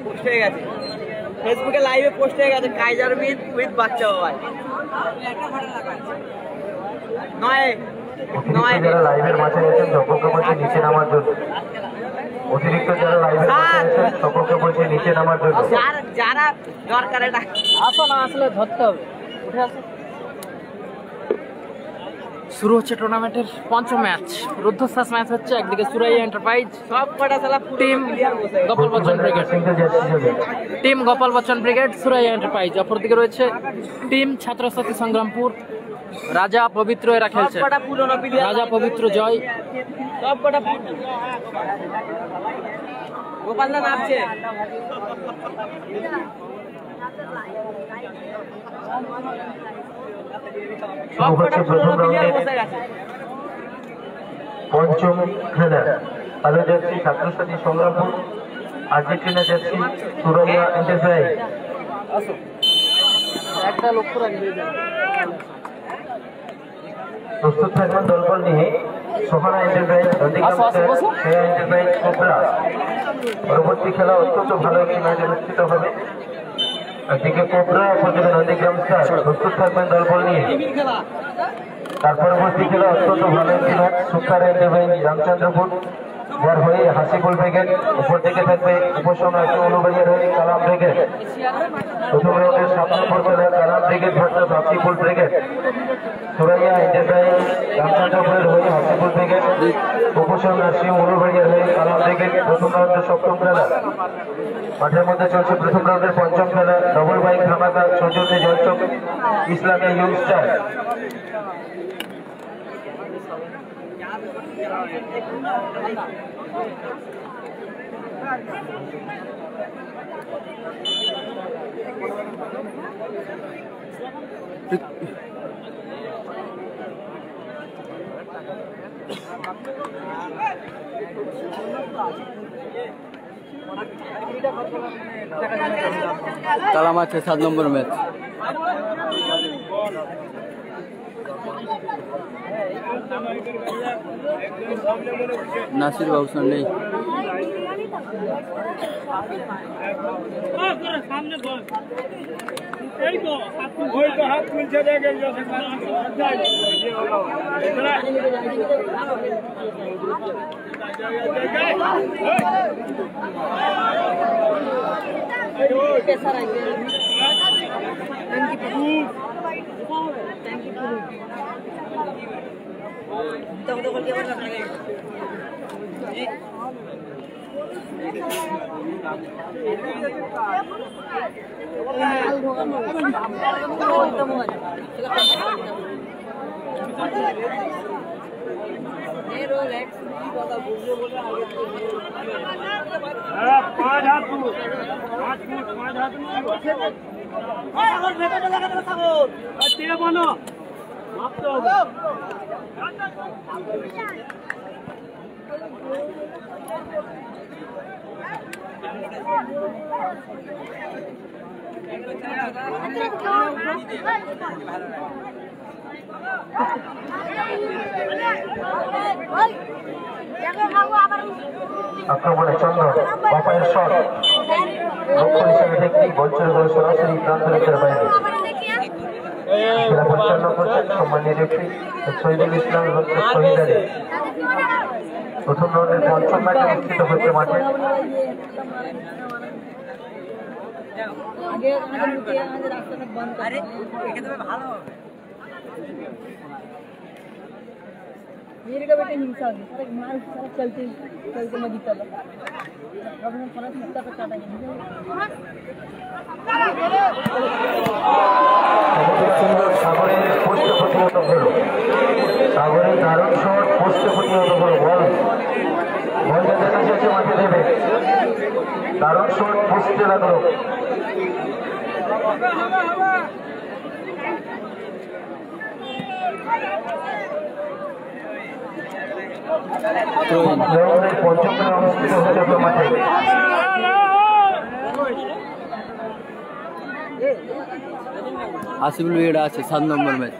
Post হয়ে গেছে, ফেসবুকে লাইভে পোস্ট হয়ে গেছে কাইজার মিট উইথ বাচ্চা বাবা। যারা লাইভের মাঝে গেছেন সকলকে বলছে নিচে নামার জন্য। অতিরিক্ত যারা লাইভের মাঝে গেছেন সকলকে বলছে নিচে নামার জন্য। যারা দরকার এটা আসো না, আসলে ধরতে হবে। উঠে আসো। শুরু হচ্ছে টুর্নামেন্টের পঞ্চম ম্যাচ, রুদ্ধশ্বাস ম্যাচ হচ্ছে। একদিকে সুরাইয়া এন্টারপ্রাইজ সব কটা খেলা team Gopal Bachchan brigade, team Gopal Bachchan brigade Suraiya enterprise. অপরদিকে রয়েছে টিম ছাত্রছাত্রী সংগ্রামপুর, রাজা পবিত্র এরা খেলছে। রাজা পবিত্র জয়, সব কটা গোপালদা নামছে। পঞ্চম খেলা আলো জার্সি ছাত্রছাত্রী Sangrampur, Argentina jersey Suraiya enterprise. একটা লক্ষ্য রাখবে, প্রস্তুত থাকবেন দলবল নিয়ে Sohana enterprise, Shreya enterprise cobra. পরবর্তী খেলা অত্যন্ত ভালো একটি ম্যাচ অনুষ্ঠিত হবে। একদিকে কোবরা, অপরদিকে নন্দীগ্রাম স্টার। প্রস্তুত থাকবেন দলবল নিয়ে। তার পরবর্তী খেলা অত্যন্ত ভালো একটি ম্যাচ, সুখার এন্টারপ্রাইজ রামচন্দ্রপুর, যার হয়ে হাসিপুর ব্রিগেড। উপর দিকে থাকবে উপসংহার অনুবাদের হয়ে কালাম ব্রিগেড। প্রথম রাউন্ডের 7 নম্বর খেলা Kalam brigade versus Hasipur brigade. Suraiya enterprise রামচন্দ্রপুরের হয়ে হাসিপুর ব্রিগেড, উপসংহার অনুবাদের হয়ে কালাম ব্রিগেড। প্রথম রাউন্ডের 7ম খেলা মাঠের মধ্যে চলছে। প্রথম রাউন্ডের 5ম খেলা ডবল বাইক ধামাকা সৌজন্যে জয়চক ইসলামিয়া ইয়ং স্টার। কালাম আছে 7 নম্বর ম্যাচ। নাসির বাবু নেই। হাত তুলছে দেখে पाँच हाथ बनो আক্রমণে চন্দন বাপায়ের শট, লক্ষ্য হিসেবে দেখি বল চলে গেল সরাসরি প্রান্তরেখার বাইরে। খেলা পরিচালনা করছেন সম্মানীয় রেফারি শহীদুল ইসলাম এবং শহীদ আলী। প্রথম রাউন্ডের 5ম ম্যাচ অনুষ্ঠিত হচ্ছে মাঠে। मेरे का बेटा हिंसा है सारे मार सारा चलते चलते मैं जीता था अब हम सारा हिंसा पे काटा সাগরের পোস্টে প্রতিহত হল, সাগরের দারুণ শট পোস্টে প্রতিহত হল। বল যেতে চেয়েছে মাঠে দেবে, দারুণ শট পোস্টে লাগলো। রাউন্ডের 5ম খেলা অনুষ্ঠিত হয়ে যাবে মাঠে। আসিফুল এটা আছে 7 নম্বর ম্যাচ।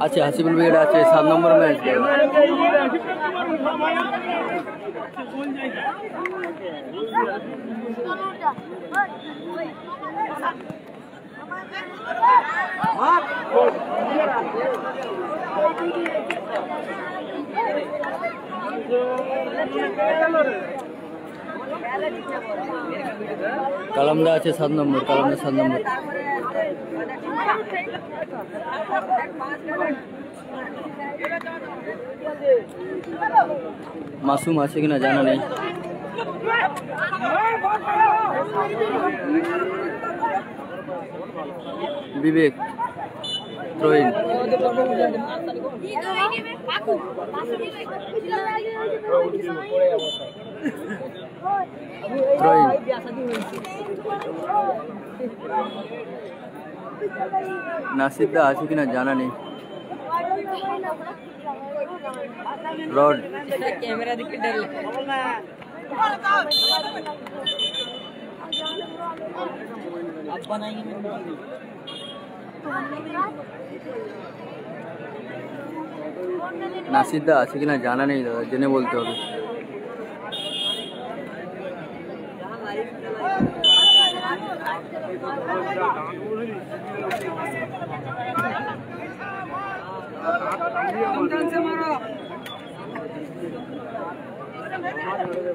আছে হাসিবুল ব্রিগেড আছে 7 নম্বর ম্যাচ। কালামদা আছে 7 নম্বর, কালামদা 7 নম্বর। মাসুম আছে কিনা জানা নেই। বিবেক রোহিন নাসিরদা আছে কিনা জানা নেই। রড कैमरा दिख के डर अब बनाएंगे নাসিরদা আছে কিনা জানা নেই দাদা, জেনে বলতে হবে।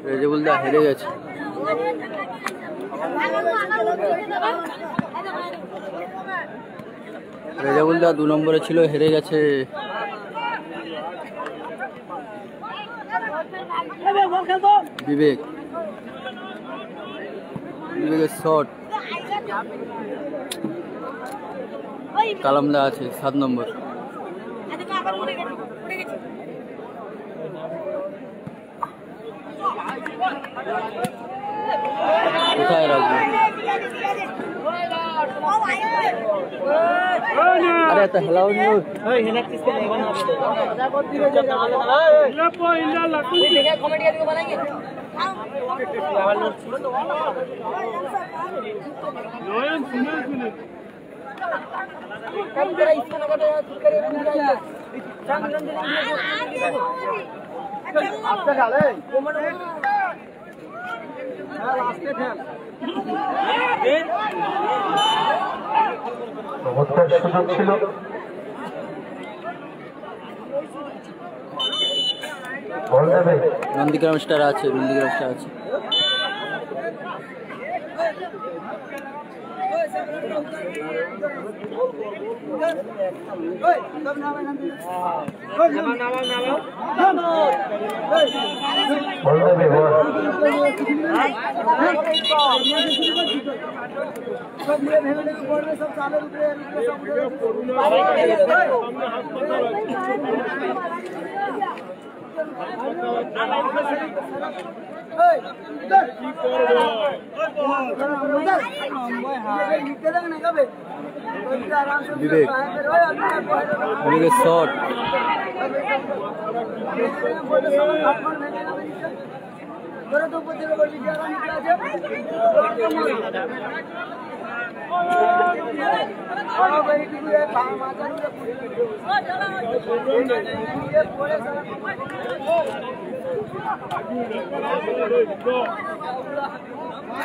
রেজাবুলদা হেরে গেছে। রেজাবুলদা 2 নম্বরে ছিল, হেরে গেছে। বিবেক, বিবেকের শট। কালামদা আছে 7 নম্বর। কোথায় রাখবো? अरे तो हेलाओ न्यू ओए हिना किसके नहीं बना दे इल्ला इल्ला लकू ठीक है कमेंट करके बनाएंगे नयन सुने कम जरा इसको लगा दो ठीक करे चांद रंग आपका डाले कमेंट हां लास्ट पे ध्यान চমৎকার সুযোগ ছিল। বল দেবে নন্দীগ্রাম স্টার আছে, নন্দীগ্রাম স্টার আছে। বল দেবে বল सब चालू विवेक, विवेक शॉट।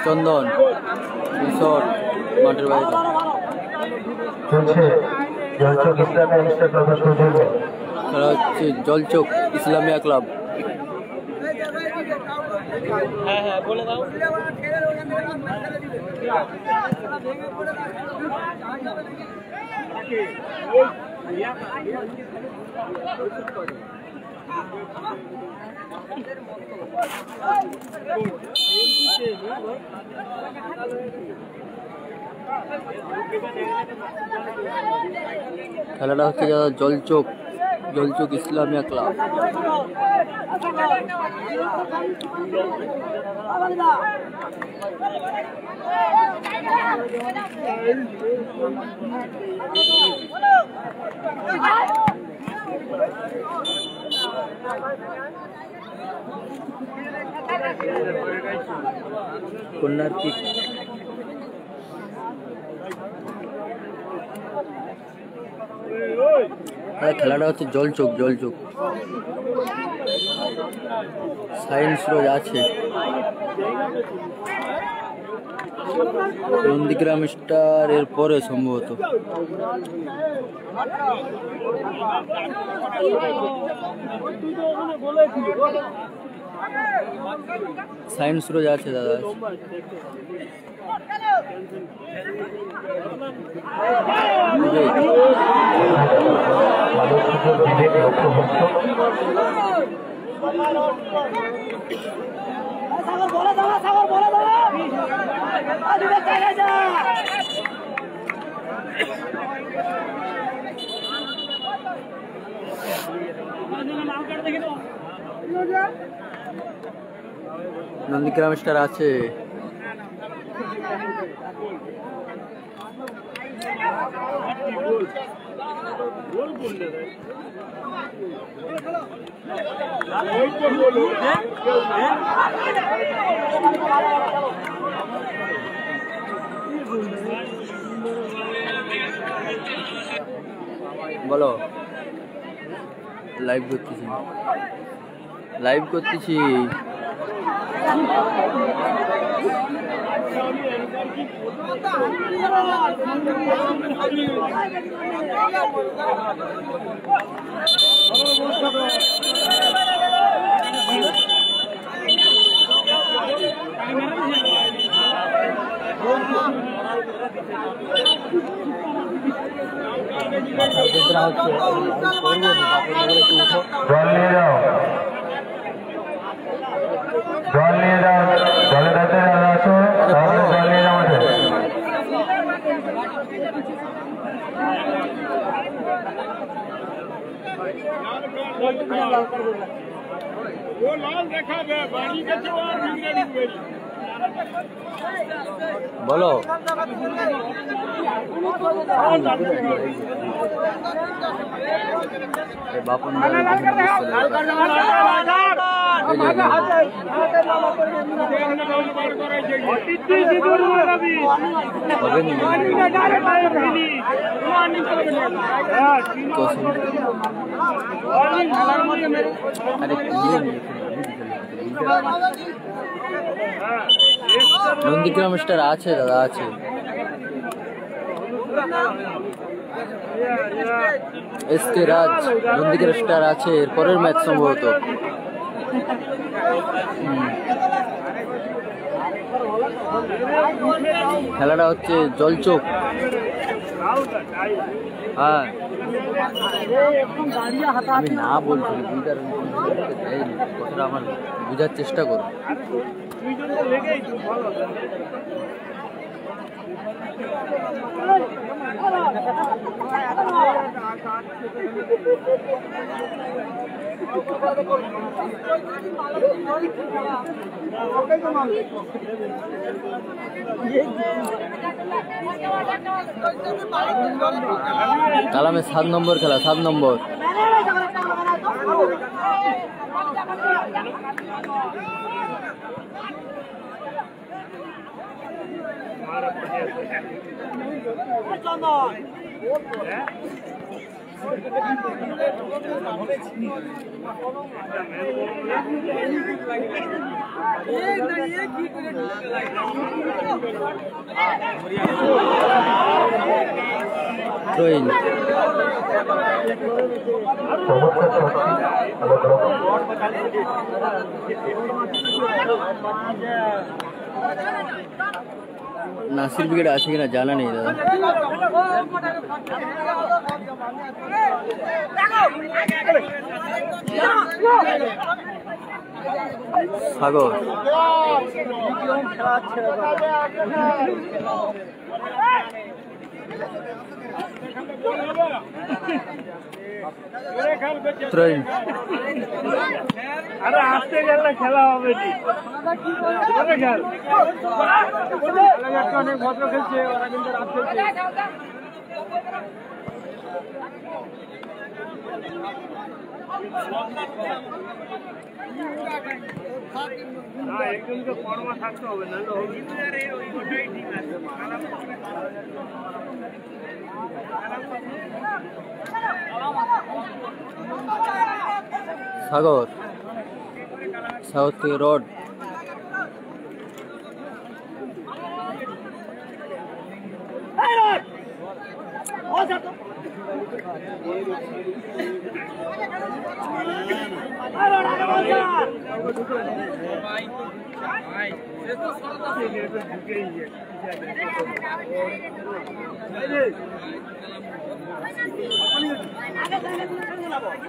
চন্দন শট মাঠের বাইরে চলছে জলচক ইসলামিয়া ইনস্টা ক্লাবের সৌজন্য। খেলা হচ্ছে জলচক ইসলামিয়া ক্লাব। হ্যাঁ হ্যাঁ বলে দাও খেলাটা হচ্ছে Jalchak, Jalchak Islamia club. Corner kick. খেলাটা হচ্ছে জলচোক সায়েন্স রোজ আছে। নন্দীগ্রাম স্টার এর পরে সম্ভবত। সায়েন্স রোজ আছে দাদা। নন্দীগ্রাম স্টার আছে। বলো লাইভ করতেছি। বলো বাপন নন্দীগ্রাম স্টার আছে দাদা আছে। এসকে রাজ নন্দীগ্রাম স্টার আছে। এর পরের ম্যাচ সম্ভবত। খেলাটা হচ্ছে জলচোক। হ্যাঁ আমি না বলছি কথাটা আমার বোঝার চেষ্টা করো। কালামে 7 নম্বর খেলা 7 নম্বর। नासिर विकेट আছে কিনা জানা নেই দাদা। সাগর আরে আসতে গেলে খেলা হবে অনেক ভদ্র খেলছে ওরা কিন্তু রাত খেলছে না একজনকে কর্মা থাকতে হবে না ওটাই ঠিক আছে সাগর সাউথ রোড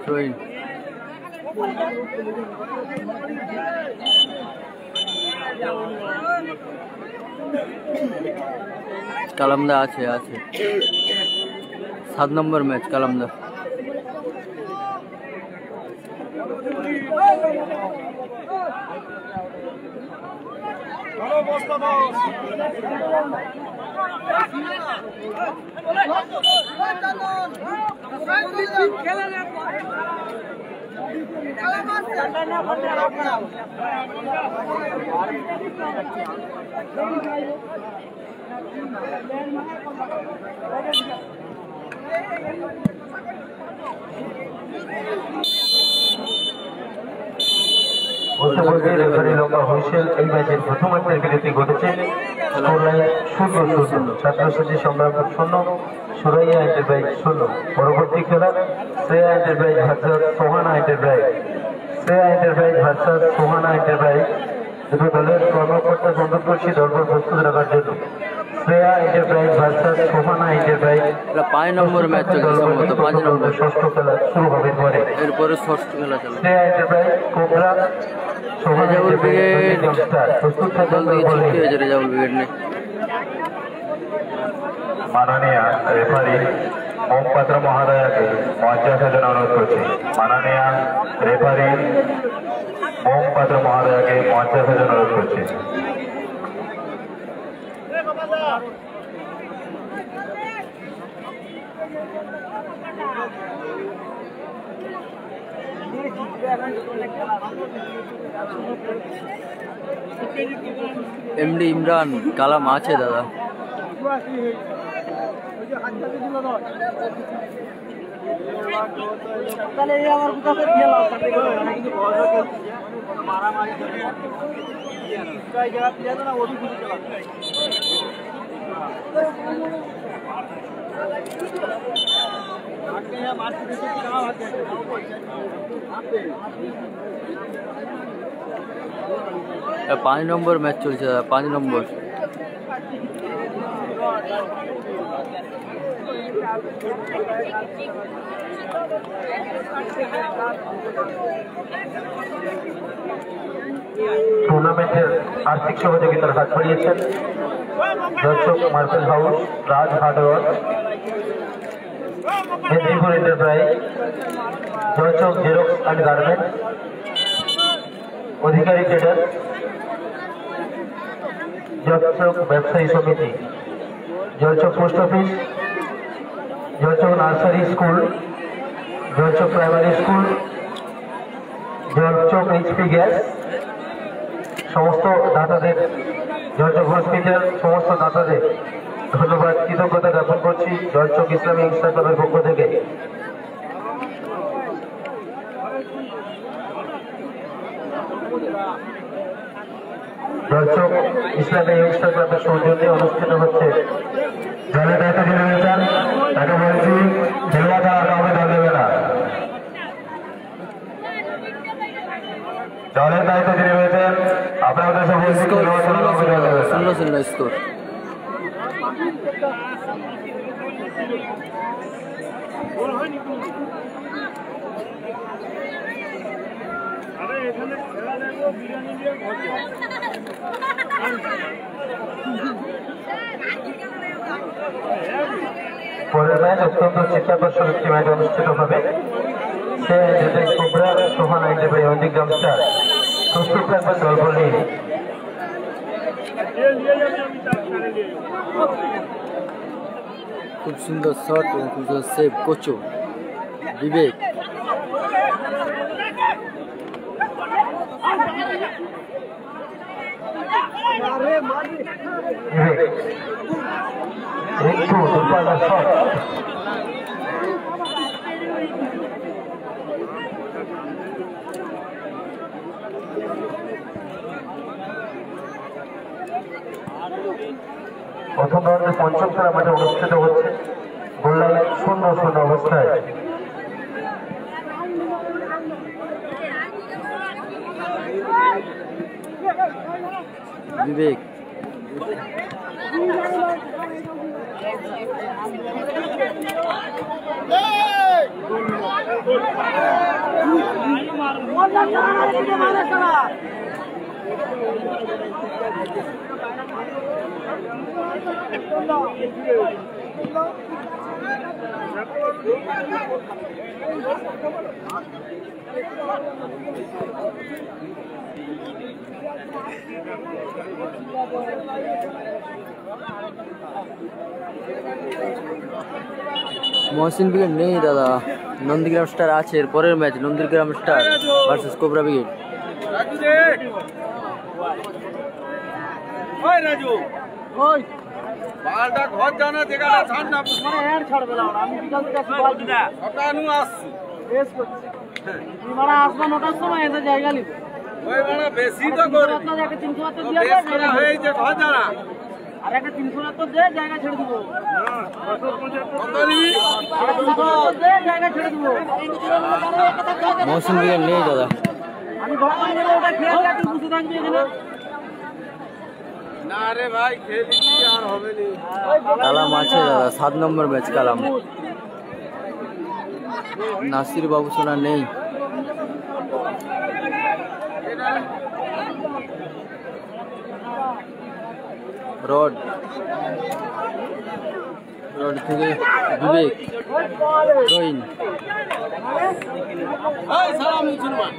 ট্রেন কালামদা আছে 7 নম্বর ম্যাচ কালামদা রেফারি লোকা হুইসেল এই ম্যাচের প্রথমার্ধের বিরতি ঘটেছে। স্কোর লাইন 0-0, ছাত্রছাত্রী সংগ্রাম 0, সুরাইয়া এন্টারপ্রাইজ 0। পরবর্তী খেলা Shreya enterprise versus Sohana enterprise. Shreya enterprise versus Sohana enterprise দুটো দলের কর্মকর্তা অনুরোধ করছি দলবল প্রস্তুত রাখার জন্য। Shreya enterprise versus Sohana enterprise 5 নম্বর ম্যাচ চলছে সম্ভবত 5 নম্বর ষষ্ঠ খেলা শুরু হবে পরে। এরপরে ষষ্ঠ খেলা চলবে Shreya enterprise cobra Sohana enterprise প্রস্তুত থাকুন দলবল নিয়ে। রেজাউল ব্রিগেড নেই মাননীয় রেফারি ওম পাত্র মহোদয়কে মঞ্চে আসার জন্য অনুরোধ করছি। মাননীয় রেফারি ওম পাত্র মহোদয়কে মঞ্চে আসার জন্য অনুরোধ করছি। এমডি ইমরান কালাম আছে দাদা তাহলে এই আমার কোথাও খেলা पाँच नम्बर मैच चल 5 नम्बर টুর্নামেন্টের আর্থিক সহযোগিতার হাত বাড়িয়েছেন দর্শক মার্বেল হাউস, রাজ হার্ডওয়ার, মেদিনীপুর এন্টারপ্রাইজ, দর্শক xerox and garments, Adhikari traders, দর্শক ব্যবসায়ী সমিতি, দর্শক পোস্ট অফিস, দর্শক নার্সারি স্কুল, দর্শক প্রাইমারি স্কুল, দর্শক এইচপি গ্যাস, সমস্ত দাতাদের, দর্শক হসপিটাল, সমস্ত দাতাদের ধন্যবাদ কৃতজ্ঞতা জ্ঞাপন করছি দর্শক ইসলামী ইনস্টা ক্লাবের পক্ষ থেকে। দর্শক ইসলামী ইনস্টা ক্লাবের সৌজন্যে অনুষ্ঠিত হচ্ছে দলের দায়িত্ব যিনি রয়েছেন তাকে বলছি খেলোয়াড়রা কাউকে দল দেবে না। দলের দায়িত্ব যিনি রয়েছেন আপনাদের কাছে বলছি খেলোয়াড়রা কাউকে দল দেবে না। 0-0 স্কোর আরে এখানে খেলা দেখবো বিরিয়ানি দিয়ে ঘরে পরের ম্যাচ অত্যন্ত চিত্তাকর্ষক একটি ম্যাচ অনুষ্ঠিত হবে। সে enterprise cobra, Sohana enterprise Nandigram star. প্রস্তুত থাকবেন দলবল নিয়ে। खूब सुंदर शॉट और खूब सुंदर सेव कोचो বিবেক একটু দুর্বল শট প্রথম রাউন্ডের পঞ্চম খেলা মাঠে অনুষ্ঠিত হচ্ছে গোল্লায় 0-0 অবস্থায়। বিবেক মহসিন ব্রিগেড নেই দাদা, নন্দীগ্রাম স্টার আছে। এর পরের match Nandigram star versus cobra brigade. ঘর জানা জায়গাটা ছাড় না আমি বিকাল থেকে সকালু আসছি আসবো 9টার সময় এসে জায়গা নিব ওই মানে বেশি তো করবি 372 তো বেশ করা হয়েছে ঘর জানা আর একটা 372 দিয়ে জায়গা ছেড়ে দিব কত নিবি আর 372 দিয়ে জায়গা ছেড়ে দিব মহসিন ব্রিগেড নেই দাদা। আমি ঘর থেকে নেব ওটা খেয়ে দিয়ে তুই বসে থাকবি এখানে না রে ভাই খেলি আর হবে নি কালাম আছে দাদা, 7 নম্বর ম্যাচ কালাম। নাসির বাবু সোনা নেই। রড থেকে বিবেক রহিন এই সালাম মুসলমান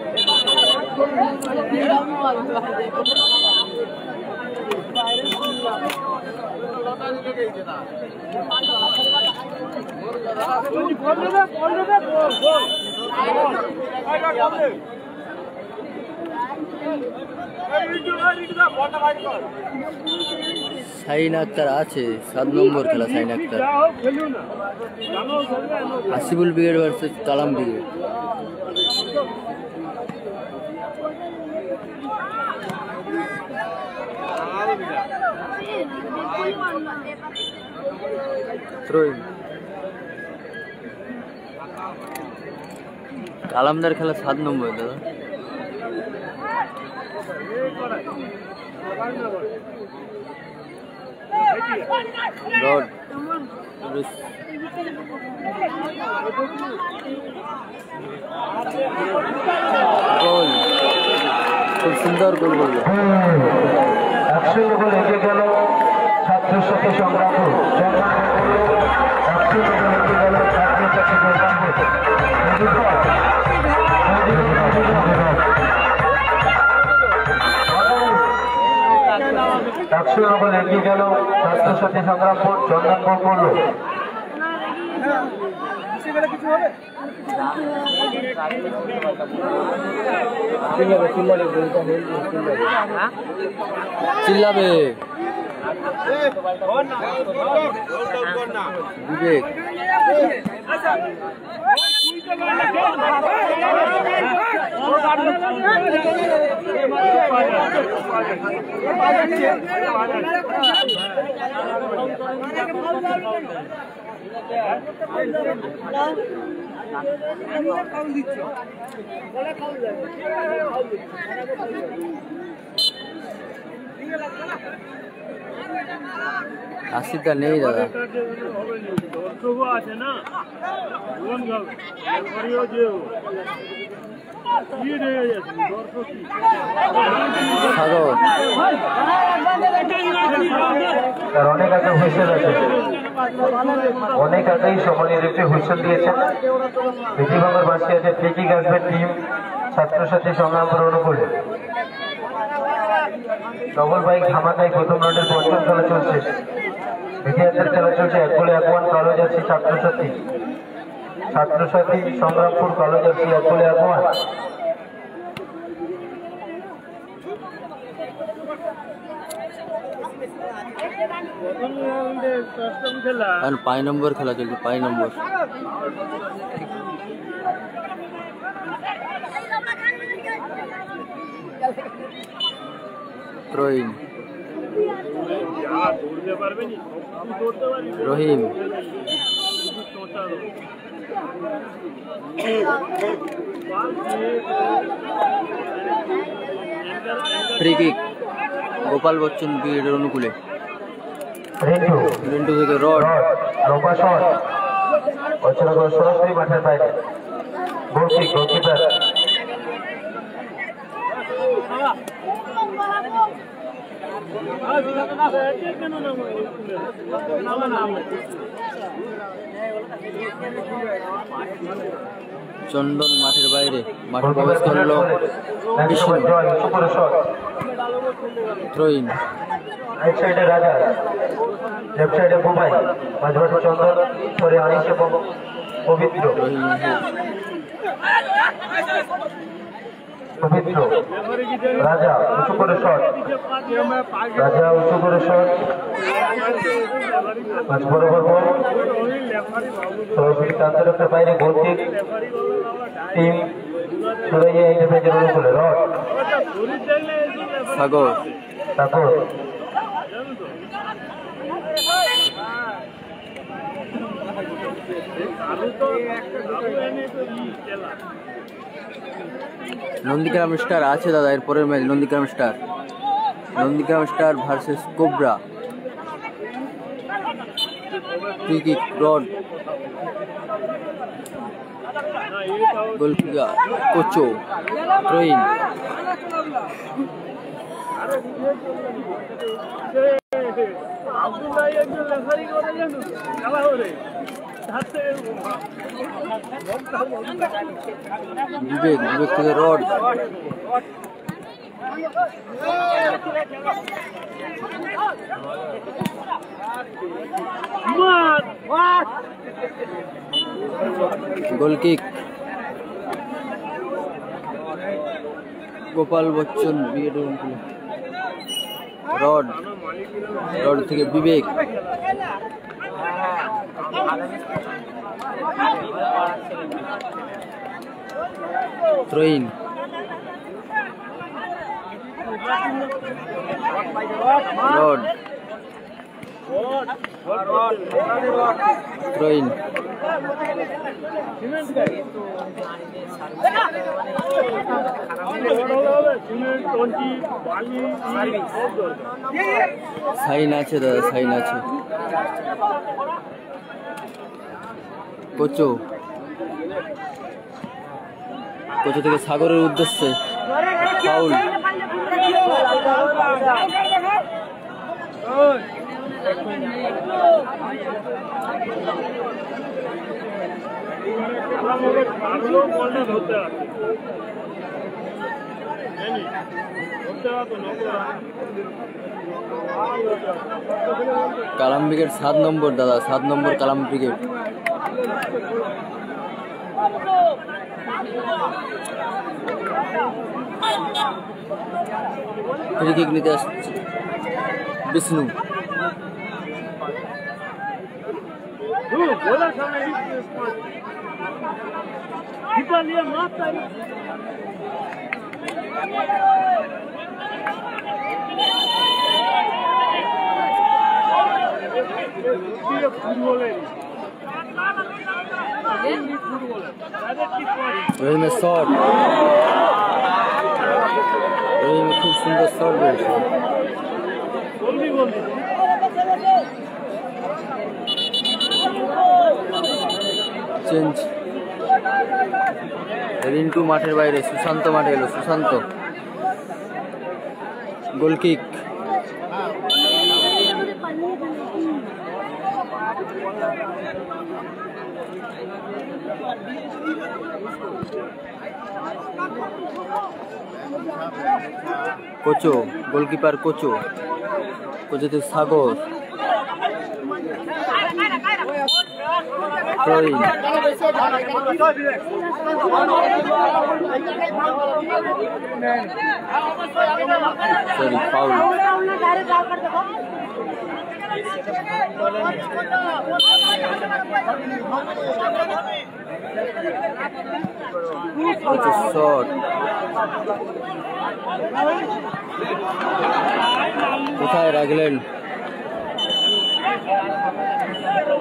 শাহিন আক্তার আছে, 7 নম্বর খেলা শাহিন আক্তার। হাসিবুল ব্রিগেড ভার্সেস কালাম ব্রিগেড। কালামদার খেলা 7 নম্বর দাদা। রড গোল, খুব সুন্দর গোল করলো। 100 গোল এগিয়ে গেল ছাত্রের সাথে সংগ্রাম। একশো গোল এগিয়ে গেল ছাত্রের সাথে সংগ্রামপুর। চন্দন গোল করলো। চিল্লাবে বিবেক। আশিটা নেই দাদা। আছে না তার অনেক আগে হুইসেল আছে, অনেক আগেই সমনের একটি হুইসেল দিয়েছেন। বিধিভাঙর বাসী আছে ফ্রিকিক আসবে টিম ছাত্রসাথী সংগ্রামপুর অনুকূলে। ডবল বাইক ধামাকায় প্রথম রাউন্ডের পঞ্চম খেলা চলছে। ইতিহাসের খেলা চলছে, 1 গোলে 1 কালো যাচ্ছে ছাত্রসাথী। ছাত্রসাথী সংগ্রামপুর কলেজের প্লেয়ার বলে আগমন। আর 5 নম্বর খেলা চলছে, 5 নম্বর। রহিম রহিম ফ্রি কিক গোপাল বচ্চন ব্রিগেডের অনুকূলে। রিন্টু থেকে রড সরাসরি মাঠের বাইরে। গোলকিপার চন্দন মাঠের বাইরে, মাঠে প্রবেশ করলো থ্রোইন। রাইট সাইডে রাজা, লেফট সাইডে বুবাই, মাঝমাঠে চন্দন, পরে আনিস এবং পবিত্র। পবিত্র রাজা উঁচু করে শট, রাজা উঁচু করে শট, মাঝ বরাবর বল, সরাসরি কান্তরের বাইরে গোল কিক। টিম সুরাইয়া এন্টারপ্রাইজের অনুকূলে। রড সাগর সাগর নন্দীগ্রাম স্টার আছে দাদা, এরপরের match Nandigram star versus cobra. Free kick রড, গোলকিপার কোচো, থ্রোইন। বিবেক থেকে রড, গোল কিক গোপাল বচ্চন ব্রিগেডের অনুকূলে। রড থেকে বিবেক, থ্রোইন। রড থ্রোইন, সাইন আছে দাদা, সাইন আছে। কোচো থেকে সাগরের উদ্দেশ্যে ফাউল। কালাম ব্রিগেড 7 নম্বর দাদা, 7 নম্বর কালাম ব্রিগেড। ফ্রি কিক নিতে আসছে বিষ্ণু। রহিমের শট, রহিম খুব সুন্দর শট রয়েছে। চেঞ্জ, রিন্টু মাঠের বাইরে, সুশান্ত মাঠে এলো। সুশান্ত গোল কিক, কোচো, গোলকিপার কোচো থেকে সাগর। Throwing. Sorry, foul. It's a shot. কোথায় রাখলেন?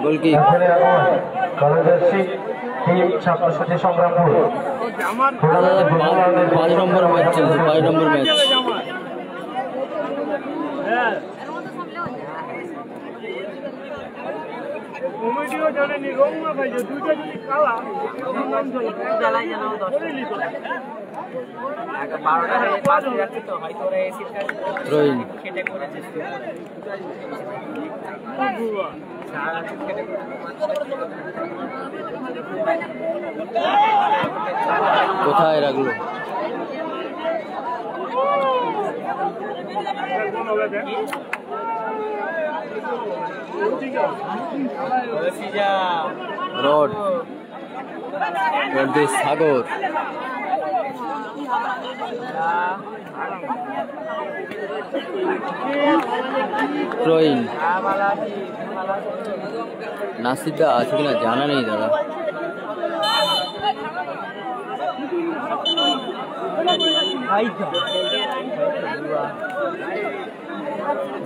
গোল কি? কালো জার্সি টিম ছাত্রছাত্রী সংগ্রামপুর। 5 নম্বর ম্যাচ চলছে, 5 নম্বর ম্যাচ। কমিটিও জানেনি রংমা ভাই যে দুইটা যদি কালা নাম চলে জ্বালাই জানাও 10 আগে 12টা হয়ে 5 যাচ্ছে তো হয়তো ওরা এসির কাছে Throwing. খেটে করেছে কোথায় রাখলো? রড সাগর। Throwing. নাসিদা আছে কিনা জানা নেই দাদা।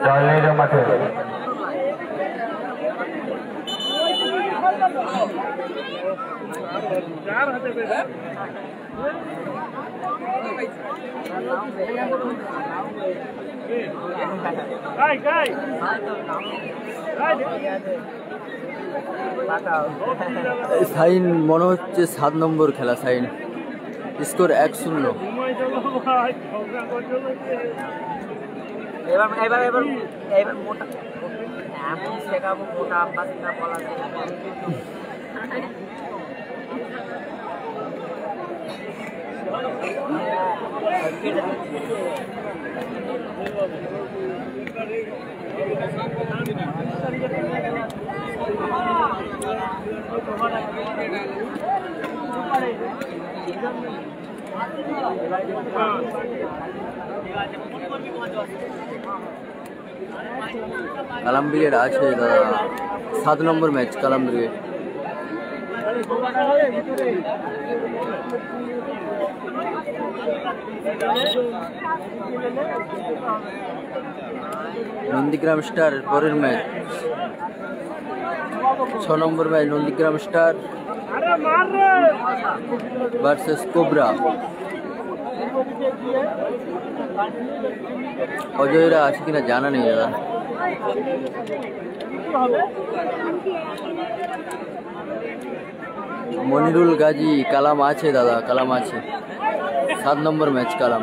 জয়লীলা মাঠে সাইন মনে হচ্ছে 7 নম্বর খেলা। সাইন স্কোর 1-0। এবার এবার এবার এবার মোটা এমন শেখাবো মোটা আব্বাসিটা বলা যায় কালাম ব্রিগেড আছে দাদা। 7 number match Kalam brigade. Nandigram star পরের match 6 number match Nandigram star versus cobra. অজয়রা আছে কিনা জানা নেই দাদা। মনিরুল গাজী কালাম আছে দাদা, কালাম আছে। 7 নম্বর ম্যাচ কালাম।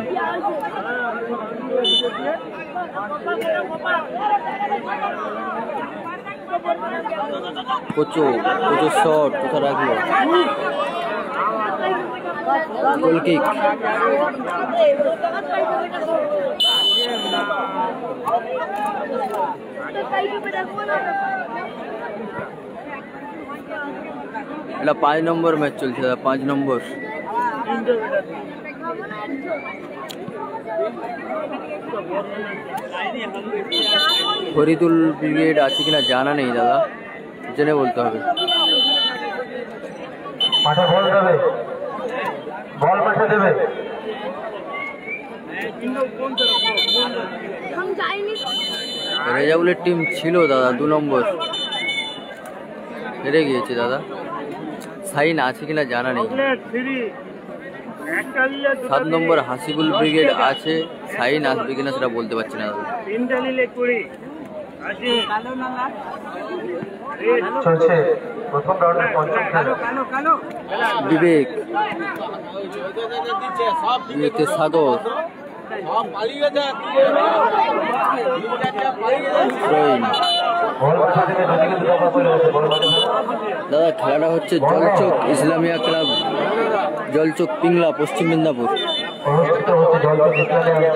কোচো শট কোথা রাখলো? গোল কিক। এটা 5 নম্বর ম্যাচ চলছে দাদা। 5 নম্বর। ফরিদুল ব্রিগেড আছে কিনা জানা নেই দাদা, জেনে বলতে হবে। মাঠে বল দেবে, বল মাঠে দেবে। রেজাউলের টিম ছিল দাদা 2 নম্বর, হেরে গিয়েছে দাদা। সাইন আছে কিনা জানা নেই। 7 নম্বর হাসিবুল ব্রিগেড আছে, সাইন আসবে কিনা সেটা বলতে পারছি না দাদা। চলছে প্রথম রাউন্ডের পঞ্চম খেলা। বিবেক সাগর দাদা। খেলাটা হচ্ছে জলচক ইসলামিয়া ক্লাব, জলচক পিংলা, পশ্চিম মেদিনীপুর। অনুষ্ঠিত হচ্ছে জলচক ইসলামিয়া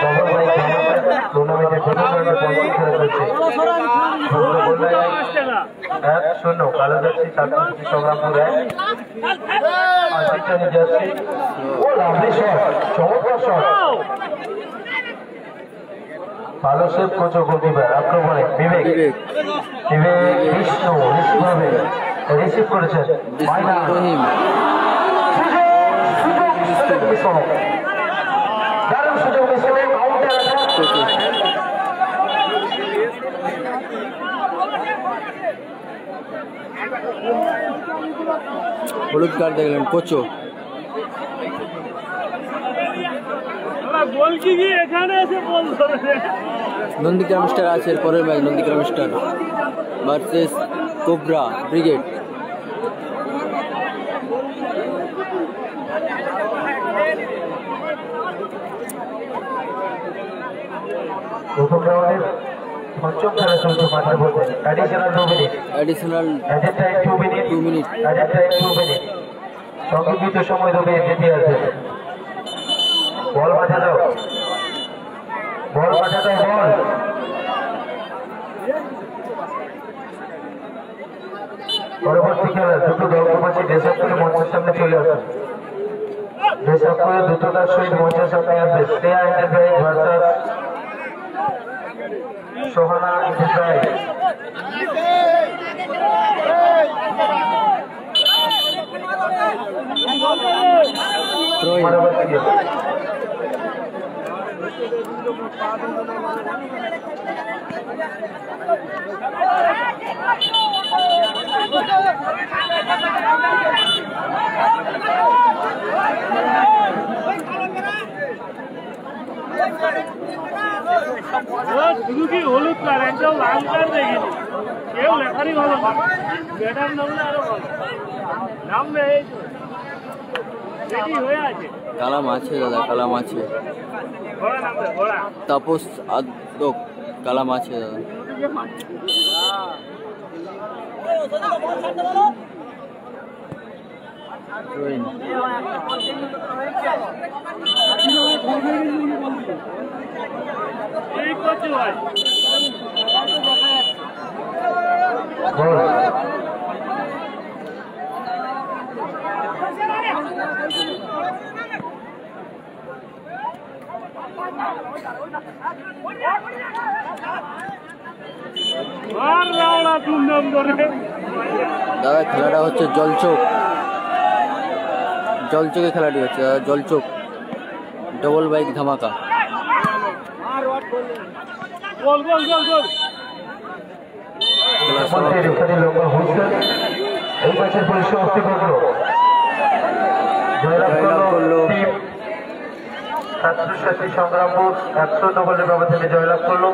ডবল বাইক টুর্নামেন্টের প্রথম রাউন্ডে পঞ্চম খেলা চলছে। 1-0 কালো জার্সি ছাত্রছাত্রী সংগ্রামপুর 1 আর পিছনে জার্সি। ও লাভলি শট, চমৎকার শট, ভালো সেভ করছে গোলকিপার। আক্রমণে বিবেক বিষ্ণু রিসিভ করেছেন রহিম দারুণ সুযোগ মিস হলো। কাউন্টার হলুদ কার্ড দেখলেন কোচো। বল কি এখানে এসে বল ধরে নন্দীগ্রাম স্টার আছে এর পরের match Nandigram star versus cobra brigade. প্রথম রাউন্ডের পঞ্চম খেলা চলছে মাঠের মধ্যে। Additional 2 minute, additional added time 2 minute, 2 minute. Added time 2 minute, সংরক্ষিত সময় দেবে যেতে আসবে। বল মাঠে দাও, বল মাঠে দাও, বল। পরবর্তী খেলা দুটো দলকে পাচ্ছি ড্রেস আপ করে মঞ্চের সামনে চলে আসবে। ড্রেস আপ করে দ্রুততার সহিত মঞ্চের সামনে আসবে। Shreya enterprise versus Sohana enterprise. পরবর্তী শুধু কি হলুদ কার একদম লাল কার দেখিনি, কেউ লেখারই ভালো না, ব্যাটার নামলে আরো ভালো নামবে। রেডি হয়ে আছে, কালাম আছে দাদা, কালাম আছে। ঘোড়া নামবে, ঘোড়া তাপস আদক কালাম আছে দাদা। রহিম ঠিক করছে ভাই। বল। আর রাওড়া দুর্নাম ধরে দাদা খেলাটা হচ্ছে জলচোক, জলচোকে খেলাটি হচ্ছে দাদা, জলচোক ডবল বাইক ধামাকা। গোল গোল গোল গোল। খেলা আমাদের এখানে লম্বা হুইসেল এই ম্যাচের পরিসমাপ্তি করলো। জয়লাভ করলো টিম ছাত্রছাত্রী সংগ্রামপুর 100 গোলের ব্যবধানে জয়লাভ করলো।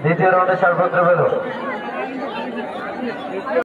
দ্বিতীয় রাউন্ডে ছাড়পত্র পেল।